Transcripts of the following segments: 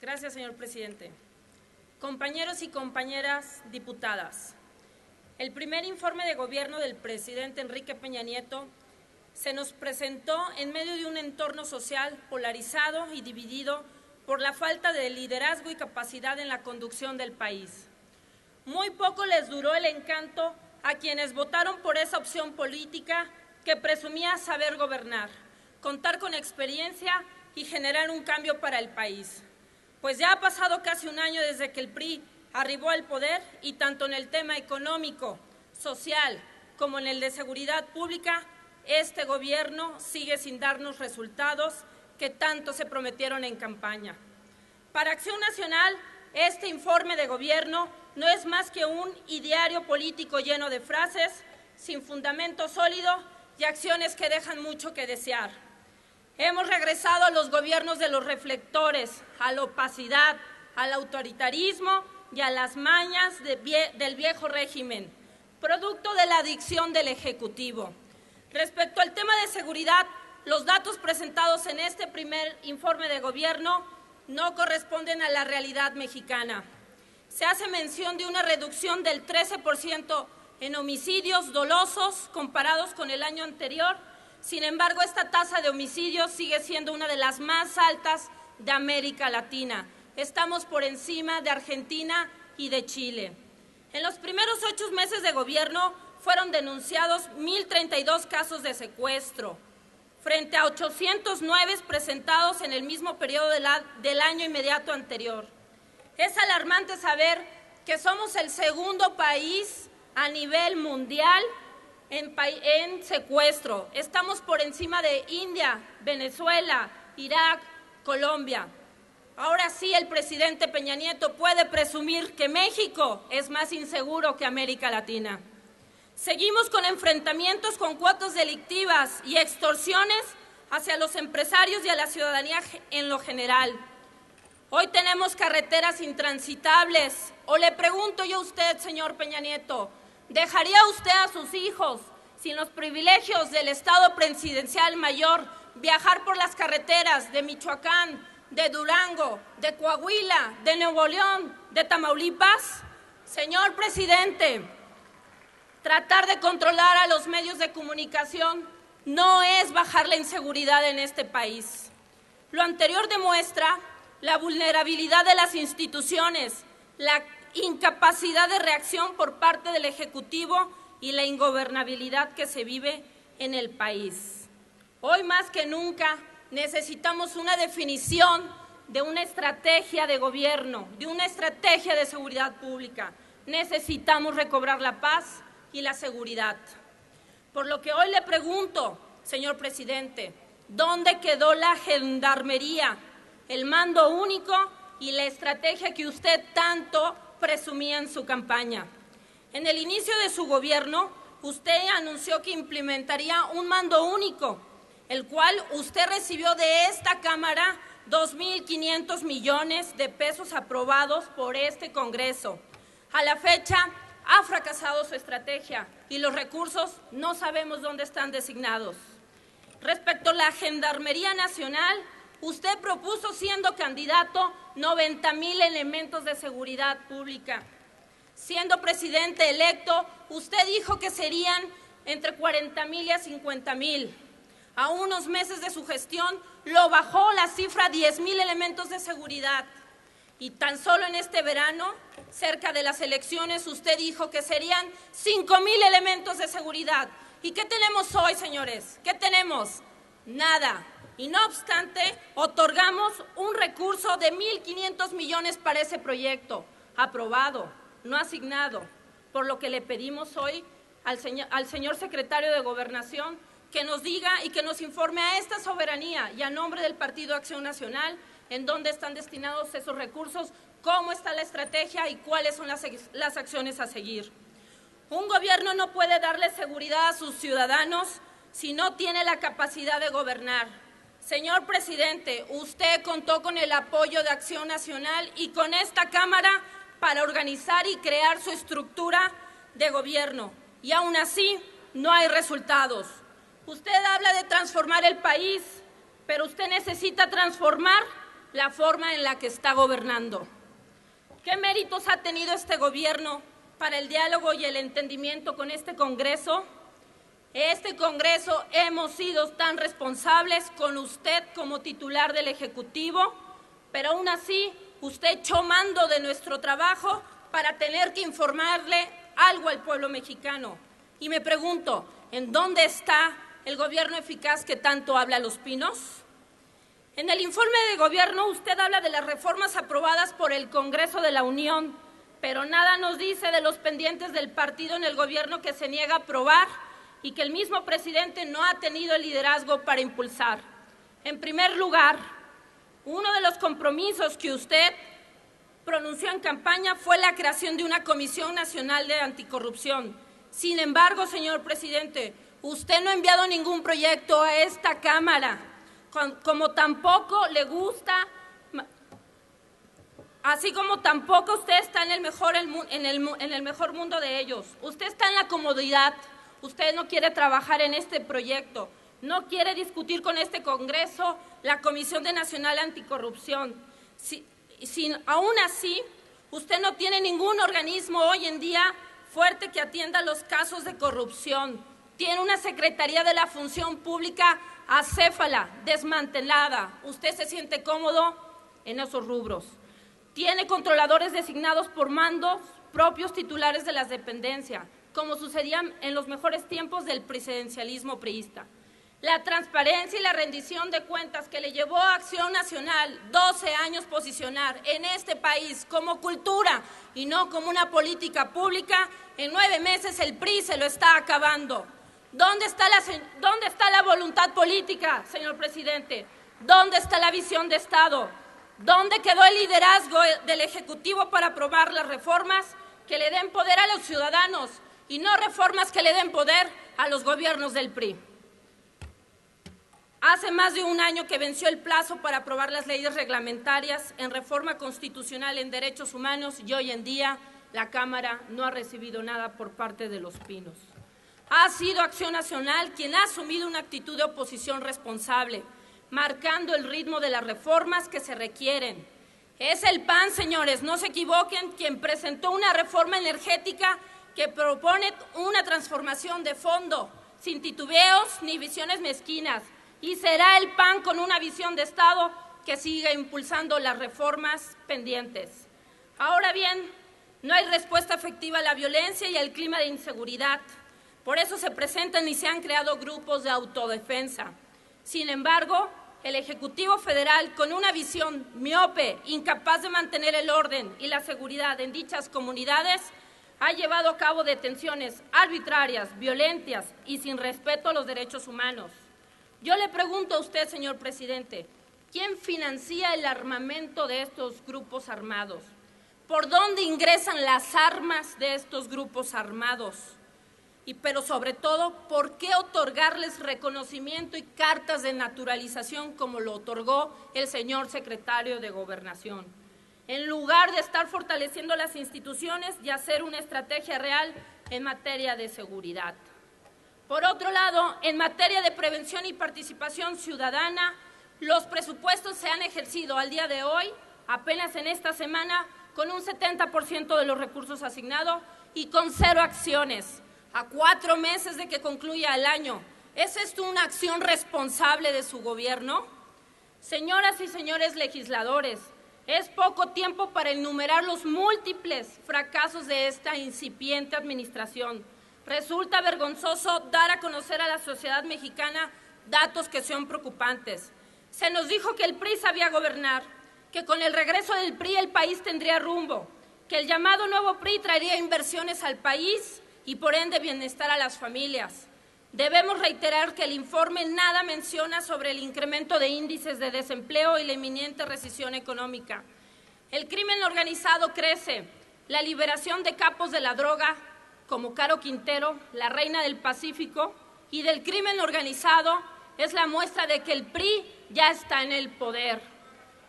Gracias, señor presidente. Compañeros y compañeras diputadas, el primer informe de gobierno del presidente Enrique Peña Nieto se nos presentó en medio de un entorno social polarizado y dividido por la falta de liderazgo y capacidad en la conducción del país. Muy poco les duró el encanto a quienes votaron por esa opción política que presumía saber gobernar, contar con experiencia y generar un cambio para el país. Pues ya ha pasado casi un año desde que el PRI arribó al poder y tanto en el tema económico, social, como en el de seguridad pública, este gobierno sigue sin darnos resultados que tanto se prometieron en campaña. Para Acción Nacional, este informe de gobierno no es más que un ideario político lleno de frases, sin fundamento sólido y acciones que dejan mucho que desear. Hemos regresado a los gobiernos de los reflectores, a la opacidad, al autoritarismo y a las mañas del viejo régimen, producto de la adicción del Ejecutivo. Respecto al tema de seguridad, los datos presentados en este primer informe de gobierno no corresponden a la realidad mexicana. Se hace mención de una reducción del 13% en homicidios dolosos comparados con el año anterior. Sin embargo, esta tasa de homicidios sigue siendo una de las más altas de América Latina. Estamos por encima de Argentina y de Chile. En los primeros 8 meses de gobierno fueron denunciados 1,032 casos de secuestro, frente a 809 presentados en el mismo periodo del año inmediato anterior. Es alarmante saber que somos el segundo país a nivel mundial en secuestro. Estamos por encima de India, Venezuela, Irak, Colombia. Ahora sí, el presidente Peña Nieto puede presumir que México es más inseguro que América Latina. Seguimos con enfrentamientos con cuotas delictivas y extorsiones hacia los empresarios y a la ciudadanía en lo general. Hoy tenemos carreteras intransitables. O le pregunto yo a usted, señor Peña Nieto, ¿dejaría usted a sus hijos sin los privilegios del Estado Presidencial Mayor viajar por las carreteras de Michoacán, de Durango, de Coahuila, de Nuevo León, de Tamaulipas? Señor presidente, tratar de controlar a los medios de comunicación no es bajar la inseguridad en este país. Lo anterior demuestra la vulnerabilidad de las instituciones, la incapacidad de reacción por parte del Ejecutivo y la ingobernabilidad que se vive en el país. Hoy más que nunca necesitamos una definición de una estrategia de gobierno, de una estrategia de seguridad pública. Necesitamos recobrar la paz y la seguridad. Por lo que hoy le pregunto, señor presidente, ¿dónde quedó la gendarmería, el mando único y la estrategia que usted tanto presumía en su campaña? En el inicio de su gobierno, usted anunció que implementaría un mando único, el cual usted recibió de esta Cámara 2,500 millones de pesos aprobados por este Congreso. A la fecha, ha fracasado su estrategia y los recursos no sabemos dónde están designados. Respecto a la Gendarmería Nacional, usted propuso, siendo candidato, 90,000 elementos de seguridad pública. Siendo presidente electo, usted dijo que serían entre 40,000 y a 50,000. A unos meses de su gestión, lo bajó la cifra a 10,000 elementos de seguridad. Y tan solo en este verano, cerca de las elecciones, usted dijo que serían 5,000 elementos de seguridad. ¿Y qué tenemos hoy, señores? ¿Qué tenemos? Nada. Y no obstante, otorgamos un recurso de 1,500 millones para ese proyecto, aprobado, no asignado, por lo que le pedimos hoy al señor secretario de Gobernación que nos diga y que nos informe a esta soberanía y a nombre del Partido Acción Nacional en dónde están destinados esos recursos, cómo está la estrategia y cuáles son las acciones a seguir. Un gobierno no puede darle seguridad a sus ciudadanos si no tiene la capacidad de gobernar. Señor presidente, usted contó con el apoyo de Acción Nacional y con esta Cámara para organizar y crear su estructura de gobierno, y aún así no hay resultados. Usted habla de transformar el país, pero usted necesita transformar la forma en la que está gobernando. ¿Qué méritos ha tenido este gobierno para el diálogo y el entendimiento con este Congreso? Este Congreso hemos sido tan responsables con usted como titular del Ejecutivo, pero aún así usted echó mando de nuestro trabajo para tener que informarle algo al pueblo mexicano. Y me pregunto, ¿en dónde está el gobierno eficaz que tanto habla Los Pinos? En el informe de gobierno usted habla de las reformas aprobadas por el Congreso de la Unión, pero nada nos dice de los pendientes del partido en el gobierno que se niega a aprobar y que el mismo presidente no ha tenido el liderazgo para impulsar. En primer lugar, uno de los compromisos que usted pronunció en campaña fue la creación de una Comisión Nacional de Anticorrupción. Sin embargo, señor presidente, usted no ha enviado ningún proyecto a esta Cámara, como tampoco le gusta, así como tampoco usted está en el mejor mundo de ellos. Usted está en la comodidad, usted no quiere trabajar en este proyecto, no quiere discutir con este Congreso la Comisión Nacional Anticorrupción. Aún así, usted no tiene ningún organismo hoy en día fuerte que atienda los casos de corrupción. Tiene una Secretaría de la Función Pública acéfala, desmantelada. ¿Usted se siente cómodo en esos rubros? Tiene controladores designados por mandos propios titulares de las dependencias, como sucedía en los mejores tiempos del presidencialismo priista. La transparencia y la rendición de cuentas que le llevó a Acción Nacional 12 años posicionar en este país como cultura y no como una política pública, en 9 meses el PRI se lo está acabando. ¿Dónde está la voluntad política, señor presidente? ¿Dónde está la visión de Estado? ¿Dónde quedó el liderazgo del Ejecutivo para aprobar las reformas que le den poder a los ciudadanos y no reformas que le den poder a los gobiernos del PRI? Hace más de un año que venció el plazo para aprobar las leyes reglamentarias en reforma constitucional en derechos humanos y hoy en día la Cámara no ha recibido nada por parte de Los Pinos. Ha sido Acción Nacional quien ha asumido una actitud de oposición responsable, marcando el ritmo de las reformas que se requieren. Es el PAN, señores, no se equivoquen, quien presentó una reforma energética que propone una transformación de fondo, sin titubeos ni visiones mezquinas. Y será el PAN con una visión de Estado que siga impulsando las reformas pendientes. Ahora bien, no hay respuesta efectiva a la violencia y al clima de inseguridad. Por eso se presentan y se han creado grupos de autodefensa. Sin embargo, el Ejecutivo Federal, con una visión miope, incapaz de mantener el orden y la seguridad en dichas comunidades, ha llevado a cabo detenciones arbitrarias, violentas y sin respeto a los derechos humanos. Yo le pregunto a usted, señor presidente, ¿quién financia el armamento de estos grupos armados? ¿Por dónde ingresan las armas de estos grupos armados? Pero sobre todo, ¿por qué otorgarles reconocimiento y cartas de naturalización como lo otorgó el señor secretario de Gobernación? En lugar de estar fortaleciendo las instituciones y hacer una estrategia real en materia de seguridad. Por otro lado, en materia de prevención y participación ciudadana, los presupuestos se han ejercido al día de hoy, apenas en esta semana, con un 70% de los recursos asignados y con 0 acciones, a 4 meses de que concluya el año. ¿Es esto una acción responsable de su gobierno? Señoras y señores legisladores, es poco tiempo para enumerar los múltiples fracasos de esta incipiente administración. Resulta vergonzoso dar a conocer a la sociedad mexicana datos que son preocupantes. Se nos dijo que el PRI sabía gobernar, que con el regreso del PRI el país tendría rumbo, que el llamado nuevo PRI traería inversiones al país y por ende bienestar a las familias. Debemos reiterar que el informe nada menciona sobre el incremento de índices de desempleo y la inminente recesión económica. El crimen organizado crece, la liberación de capos de la droga, como Caro Quintero, la reina del Pacífico, y del crimen organizado es la muestra de que el PRI ya está en el poder.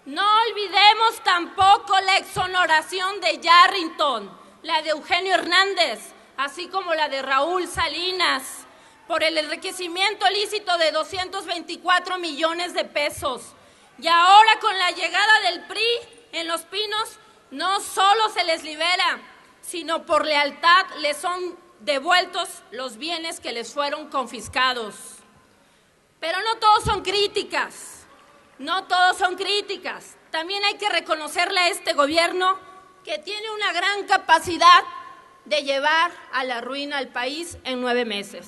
No olvidemos tampoco la exoneración de Yarrington, la de Eugenio Hernández, así como la de Raúl Salinas, por el enriquecimiento ilícito de 224 millones de pesos. Y ahora con la llegada del PRI en Los Pinos, no solo se les libera, sino por lealtad les son devueltos los bienes que les fueron confiscados. Pero no todos son críticas, no todos son críticas. También hay que reconocerle a este gobierno que tiene una gran capacidad de llevar a la ruina al país en 9 meses.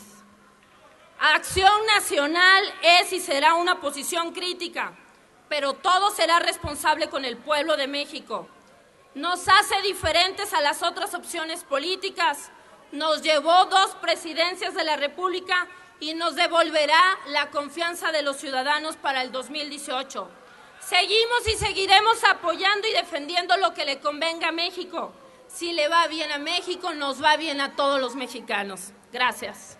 Acción Nacional es y será una posición crítica, pero todo será responsable con el pueblo de México. Nos hace diferentes a las otras opciones políticas, nos llevó 2 presidencias de la República y nos devolverá la confianza de los ciudadanos para el 2018. Seguimos y seguiremos apoyando y defendiendo lo que le convenga a México. Si le va bien a México, nos va bien a todos los mexicanos. Gracias.